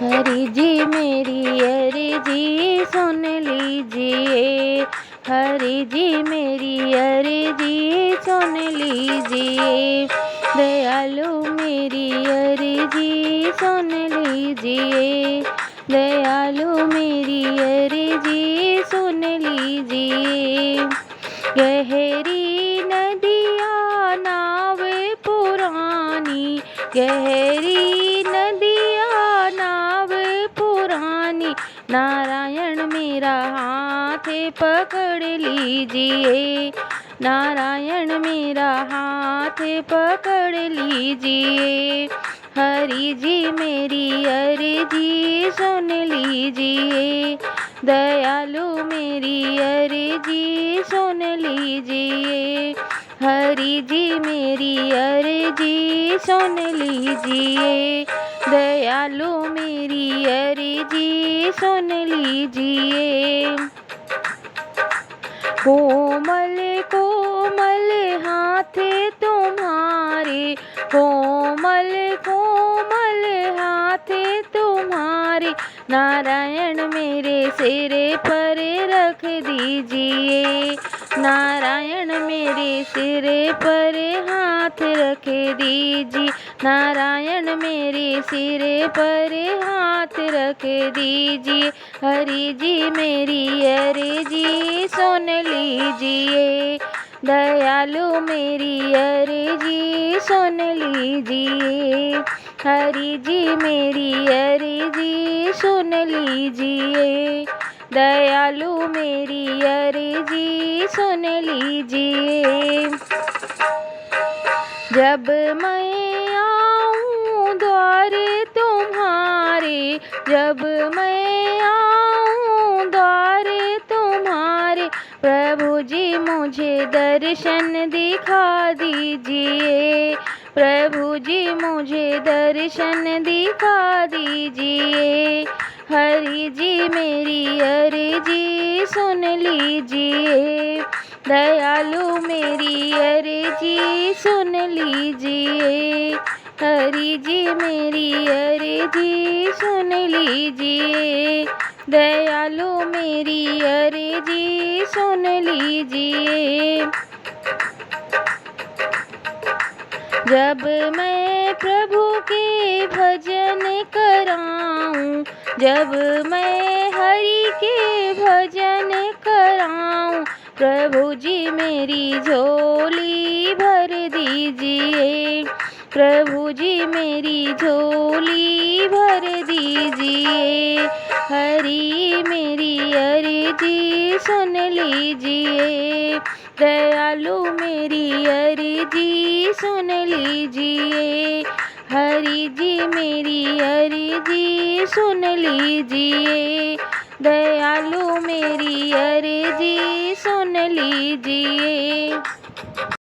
हरि जी मेरी अर्जी सुन लीजिए, हरि जी मेरी अर्जी सुन लीजिए, दयालु मेरी अर्जी सुन लीजिए, दयालु मेरी अर्जी सुन लीजिए। गहरी नदियाँ नाव पुरानी, गहरी नदियाँ नाव पुरानी, नारायण मेरा हाथ पकड़ लीजिए, नारायण मेरा हाथ पकड़ लीजिए, हरि जी मेरी अर्जी सुन लीजिए, दयालु मेरी अर्जी सुन लीजिए, हरि जी मेरी अर्जी सुन लीजिए, दयालु मेरी अर्जी सुन लीजिए। कोमल कोमल हाथ तुम्हारे, कोमल कोमल हाथ तुम्हारे, नारायण मेरे सिर पर रख दीजिए, नारायण मेरे सिर पर हाथ रख दीजिए, नारायण मेरे सिर पर हाथ रख दीजिए, हरि जी मेरी अर्जी सुन लीजिए, दयालु मेरी अर्जी सुन लीजिए, हरि जी मेरी अर्जी सुन लीजिए, दयालु मेरी अर्जी सुन लीजिए। जब मैं आऊँ द्वार तुम्हारे, जब मैं आऊँ द्वार तुम्हारे, प्रभु जी मुझे दर्शन दिखा दीजिए, प्रभु जी मुझे दर्शन दिखा दीजिए, हरि जी मेरी अर्जी सुन लीजिए, दयालु मेरी अर्जी सुन लीजिए, हरि जी मेरी अर्जी सुन लीजिए, दयालु मेरी अर्जी सुन लीजिए। जब मैं प्रभु के भजन कराऊं, जब मैं हरि के भजन कराऊं, प्रभु जी मेरी झोली भर दीजिए, प्रभु जी मेरी झोली भर दीजिए, हरि मेरी अर्जी सुन लीजिए, दयालु मेरी अर्जी सुन लीजिए, हरि जी मेरी अर्जी सुन लीजिए, दयालु मेरी अर्जी सुन लीजिए।